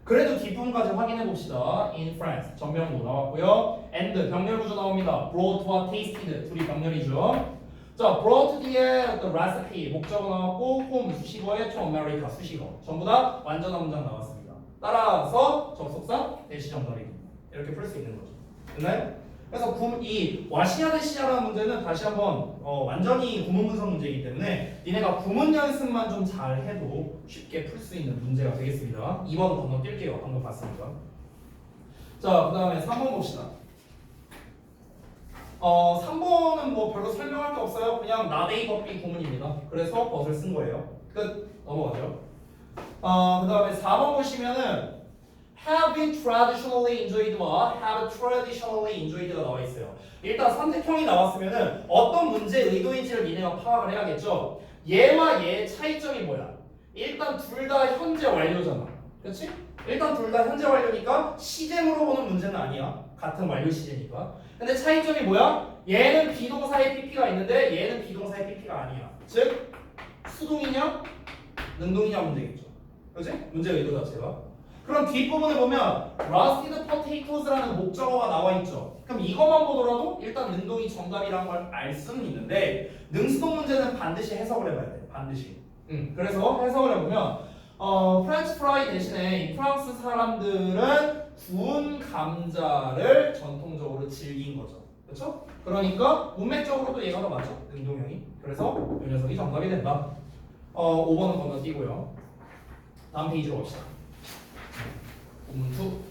그래도 뒷부분까지 확인해 봅시다. in France 전명구 나왔고요. and 병렬 구조 나옵니다. brought와 tasted 둘이 병렬이죠. 자, brought 뒤에 the recipe 목적어 나왔고 home 수식어에 to America 수식어 전부 다 완전한 문장 나왔습니다. 따라서 접속사 대시 정답입니다. 이렇게 풀 수 있는 거죠. 됐나요? 그래서 이 왓이냐 대시냐라는 문제는 다시 한번 완전히 구문 분석 문제이기 때문에 니네가 구문 연습만 좀 잘 해도 쉽게 풀 수 있는 문제가 되겠습니다. 2번 건너뛸게요. 방금 봤으니까. 자, 그 다음에 3번 봅시다. 3번은 뭐 별로 설명할 게 없어요. 그냥 나데이 법비 구문입니다. 그래서 벗을 쓴 거예요. 끝. 넘어가죠. 그 다음에 4번 보시면은 have been traditionally enjoyed와 have traditionally enjoyed가 나와 있어요. 일단 선택형이 나왔으면은 어떤 문제의 의도인지를 니네가 파악을 해야겠죠. 얘와 얘의 차이점이 뭐야? 일단 둘 다 현재 완료잖아. 그렇지? 일단 둘 다 현재 완료니까 시제 물어보는 문제는 아니야. 같은 완료 시제니까. 근데 차이점이 뭐야? 얘는 비동사의 PP가 있는데 얘는 비동사의 PP가 아니야. 즉 수동이냐 능동이냐 문제겠죠. 그렇지? 문제 의도 자체가. 그럼 뒷부분에 보면 roasted potatoes라는 목적어가 나와 있죠. 그럼 이것만 보더라도 일단 능동이 정답이라는 걸 알 수는 있는데 능수동 문제는 반드시 해석을 해봐야 돼. 반드시. 그래서 해석을 해보면 프렌치 프라이 대신에 이 프랑스 사람들은 구운 감자를 전통적으로 즐긴 거죠. 그렇죠? 그러니까 문맥적으로도 얘가 더 맞죠. 능동형이. 그래서 이 녀석이 정답이 된다. 5번은 건너뛰고요. 다음 페이지로 갑시다. 본문 2.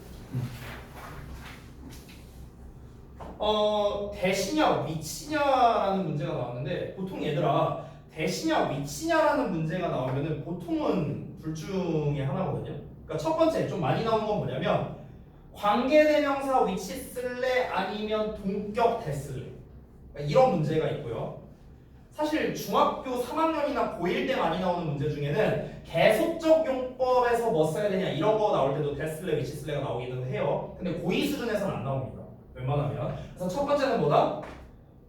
대시냐 위치냐라는 문제가 나왔는데 보통 얘들아 대시냐 위치냐라는 문제가 나오면은 보통은 둘 중에 하나거든요. 그러니까 첫 번째 좀 많이 나오는 건 뭐냐면 관계대명사 위치 쓸래 아니면 동격 대 쓸래 그러니까 이런 문제가 있고요. 사실 중학교 3학년이나 고1 때 많이 나오는 문제 중에는 계속적 용법에서 뭐 써야 되냐 이런 거 나올 때도 대 쓸래 위치 쓸래가 나오기는 해요. 근데 고2 수준에서는 안 나옵니다. 웬만하면. 그래서 첫 번째는 뭐다?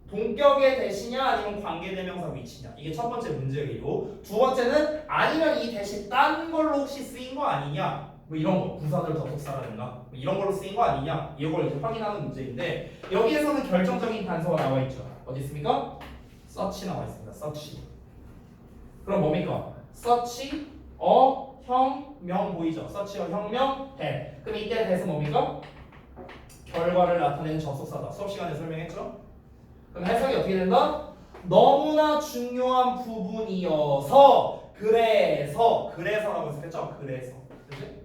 동격의 대시냐 아니면 관계대명사 위치냐 이게 첫 번째 문제 의도. 두 번째는 아니면 이 대시 딴 걸로 혹시 쓰인 거 아니냐 뭐 이런 거 부사들 접속사라든가 뭐 이런 걸로 쓰인 거 아니냐 이걸 이제 확인하는 문제인데 여기에서는 결정적인 단서가 나와 있죠. 어디 있습니까? such 나와 있습니다. such. 그럼 뭡니까? such 형, 명 보이죠? such 형, 명, that. 그럼 이때 that은 뭡니까? 결과를 나타내는 접속사다. 수업 시간에 설명했죠? 그럼 해석이 어떻게 된다? 너무나 중요한 부분이어서 그래서라고 했었죠? 그래서 그치?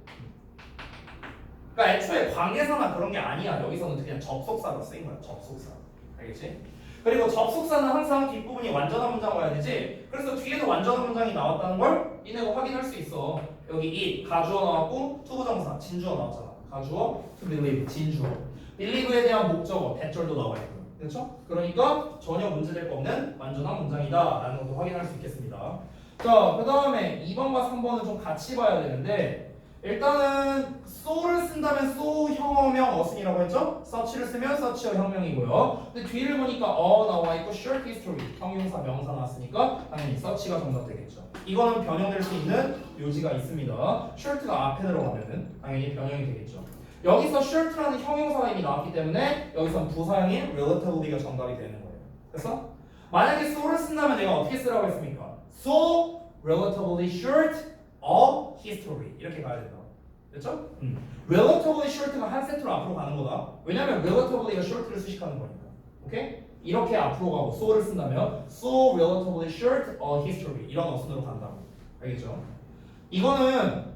그러니까 애초에 관계사나 그런 게 아니야. 여기서는 그냥 접속사로 쓰인 거야. 접속사. 알겠지? 그리고 접속사는 항상 뒷부분이 완전한 문장 와야 되지. 그래서 뒤에도 완전한 문장이 나왔다는 걸 니네가 확인할 수 있어. 여기 it 가주어 나왔고 투부정사 진주어 나왔잖아. 가주어 to believe 진주어. believe에 대한 목적어 대절도 나와 있고. 그렇죠? 그러니까 전혀 문제될 거 없는 완전한 문장이다 라는 것도 확인할 수 있겠습니다. 자, 그 다음에 2번과 3번은 좀 같이 봐야 되는데 일단은 so를 쓴다면 so 형어명 어순이라고 했죠? such를 쓰면 such어 형명이고요. 근데 뒤를 보니까 나와 있고 short history 형용사 명사 나왔으니까 당연히 such가 정답 되겠죠. 이거는 변형될 수 있는 요지가 있습니다. short가 앞에 들어가면은 당연히 변형이 되겠죠. 여기서 short라는 형용사가 이미 나왔기 때문에 여기서 부사형인 relativity가 정답이 되는 거예요. 그래서 만약에 so를 쓴다면 내가 어떻게 쓰라고 했습니까? so relatively short a history 이렇게 가야 된다. 됐죠? relatively short가 한 세트로 앞으로 가는 거다. 왜냐면 relativity가 short를 수식하는 거니까. 오케이? 이렇게 앞으로 가고 so를 쓴다면 so relatively short a history 이런 어순으로 간다고. 알겠죠? 이거는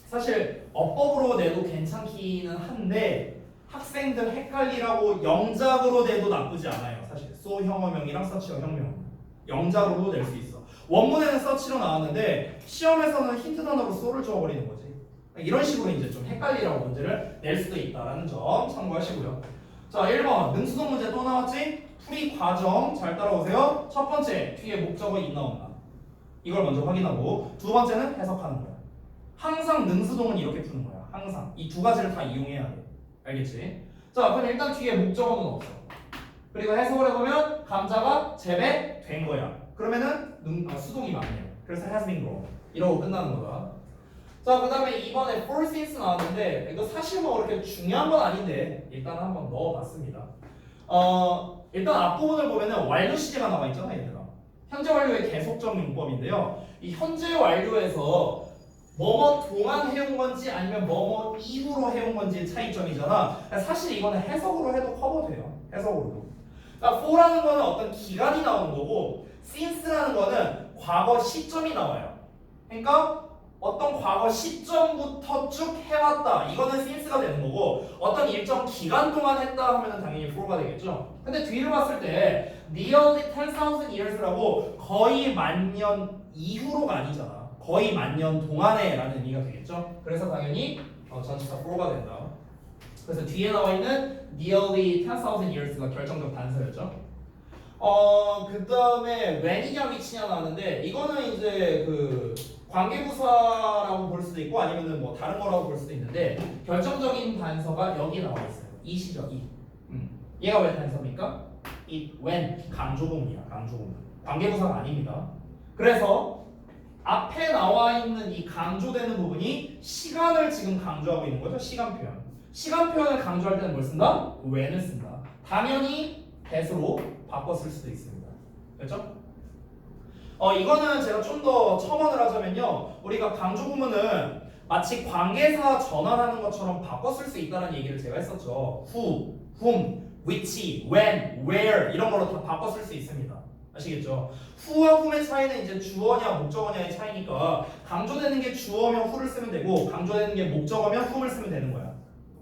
사실 어법으로 내도 괜찮기는 한데 학생들 헷갈리라고 영작으로 내도 나쁘지 않아요. 사실 so 형어명이랑 such어 형명 영작으로 낼 수 있어. 원문에는 such로 나왔는데 시험에서는 힌트 단어로 so를 줘버리는 거지. 이런 식으로 이제 좀 헷갈리라고 문제를 낼 수도 있다라는 점 참고하시고요. 자, 1번 능수동 문제 또 나왔지? 풀이 과정 잘 따라오세요. 첫 번째 뒤에 목적어 있나 없나 이걸 먼저 확인하고 두 번째는 해석하는 거야. 항상 능수동은 이렇게 푸는 거야. 항상 이 두 가지를 다 이용해야 돼. 알겠지? 자, 그럼 일단 뒤에 목적어는 없어. 그리고 해석을 해보면 감자가 재배된 거야. 그러면은 수동이 맞네요. 그래서 has been grown 이러고 끝나는 거다. 자, 그 다음에 이번에 for since 나왔는데 이거 사실 뭐 그렇게 중요한 건 아닌데 일단 한번 넣어봤습니다. 일단 앞부분을 보면은 완료 시제가 나와 있잖아 얘들아. 현재 완료의 계속적 용법인데요. 이 현재 완료에서 뭐뭐 동안 해온 건지 아니면 뭐뭐 이후로 해온 건지의 차이점이잖아. 사실 이거는 해석으로 해도 커버돼요. 해석으로도. 그러니까 for라는 거는 어떤 기간이 나오는 거고 since라는 거는 과거 시점이 나와요. 그러니까 어떤 과거 시점부터 쭉 해왔다. 이거는 since가 되는 거고 어떤 일정 기간 동안 했다 하면 당연히 for가 되겠죠. 근데 뒤를 봤을 때 nearly 10,000 years라고 거의 10,000년 이후로가 아니잖아. 거의 만년 동안에라는 의미가 되겠죠. 그래서 당연히 전치사 for가 된다. 그래서 뒤에 나와 있는 nearly 10,000 years가 결정적 단서였죠. 그 다음에 when이냐 which냐 나왔는데 이거는 이제 그 관계부사라고 볼 수도 있고 아니면은 뭐 다른 거라고 볼 수도 있는데 결정적인 단서가 여기 나와 있어요. 이시죠, 이. 얘가 왜 단서입니까? it, when 강조문이야, 강조문. 관계부사가 아닙니다. 그래서 앞에 나와 있는 이 강조되는 부분이 시간을 지금 강조하고 있는 거죠. 시간 표현. 시간 표현을 강조할 때는 뭘 쓴다? when을 쓴다. 당연히 that으로 바꿔 쓸 수도 있습니다. 그렇죠? 이거는 제가 좀 더 첨언을 하자면요. 우리가 강조 부문은 마치 관계사 전환하는 것처럼 바꿔 쓸 수 있다는 얘기를 제가 했었죠. who, whom, which, when, where 이런 걸로 다 바꿔 쓸 수 있습니다. 아시겠죠? who와 whom의 차이는 이제 주어냐 목적어냐의 차이니까 강조되는 게 주어면 who를 쓰면 되고 강조되는 게 목적어면 whom을 쓰면 되는 거야.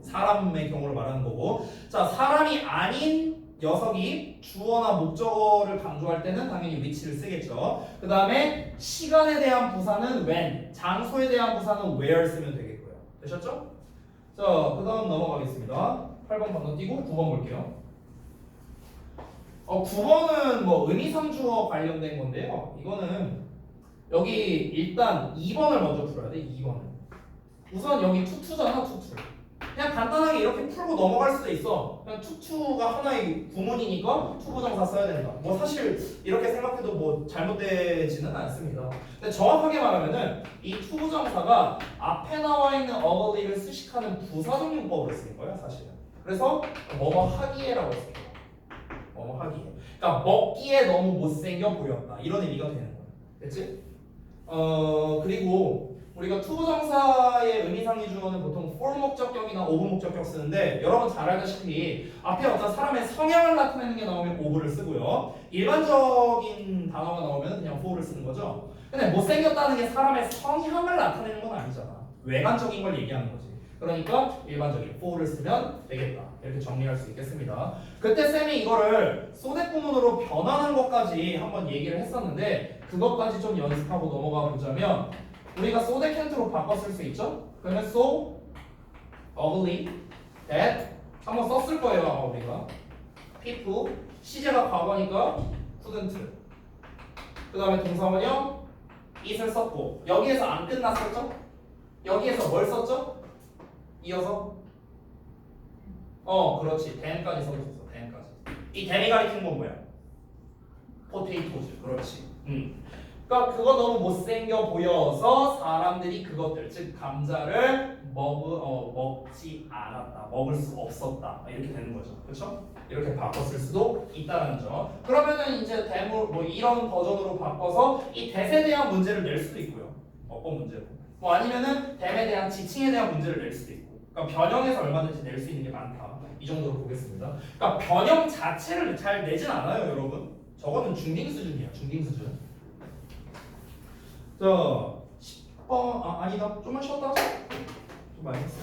사람의 경우를 말하는 거고. 자, 사람이 아닌 녀석이 주어나 목적어를 강조할 때는 당연히 which를 쓰겠죠. 그 다음에 시간에 대한 부사는 when, 장소에 대한 부사는 where 쓰면 되겠고요. 되셨죠? 자, 그 다음 넘어가겠습니다. 8번 건너뛰고 9번 볼게요. 9번은 뭐 의미상주어 관련된 건데요. 이거는 여기 일단 2번을 먼저 풀어야 돼. 2번을. 우선 여기 투투잖아, 투투. 그냥 간단하게 이렇게 풀고 넘어갈 수도 있어. 그냥 투투가 하나의 구문이니까 투부정사 써야 된다. 뭐 사실 이렇게 생각해도 뭐 잘못되지는 않습니다. 근데 정확하게 말하면은 이 투부정사가 앞에 나와 있는 어글리를 수식하는 부사적용법으로 쓰는 거야, 사실은. 그래서 뭐뭐 하기에라고 써요. 뭐뭐 하기에. 그러니까 먹기에 너무 못생겨 보였다. 이런 의미가 되는 거야. 됐지? 그리고 우리가 투부정사의 의미상의 주어는 보통 for 목적격이나 of 목적격 쓰는데 여러분 잘 알다시피 앞에 어떤 사람의 성향을 나타내는 게 나오면 of를 쓰고요. 일반적인 단어가 나오면 그냥 for를 쓰는 거죠. 근데 못생겼다는 게 사람의 성향을 나타내는 건 아니잖아. 외관적인 걸 얘기하는 거지. 그러니까 일반적인 for를 쓰면 되겠다. 이렇게 정리할 수 있겠습니다. 그때 쌤이 이거를 소댓 구문으로 변환한 것까지 한번 얘기를 했었는데 그것까지 좀 연습하고 넘어가 보자면 우리가 so that can't로 바꿔 쓸 수 있죠? 그러면 so ugly that 한번 썼을 거예요 아마 우리가 people 시제가 과거니까 couldn't 그 다음에 동사원형 it을 썼고 여기에서 안 끝났었죠? 여기에서 뭘 썼죠? 이어서 그렇지 then까지 써줬어 then까지 이 then이 가리키는 건 뭐야? potatoes 그렇지 그러니까 그거 너무 못생겨 보여서 사람들이 그것들 즉 감자를 먹지 않았다 먹을 수 없었다 이렇게 되는 거죠 그렇죠? 이렇게 바꿨을 수도 있다는 점 그러면은 이제 대물 뭐 이런 버전으로 바꿔서 이 대세에 대한 문제를 낼 수도 있고요 어떤 문제로 뭐 아니면은 댐에 대한 지칭에 대한 문제를 낼 수도 있고 그러니까 변형에서 얼마든지 낼 수 있는 게 많다 이 정도로 보겠습니다 그러니까 변형 자체를 잘 내진 않아요 여러분 저거는 중딩 수준이야 중딩 수준 자, 10번 아니다. 좀만 쉬었다 하자. 좀 많이 했어.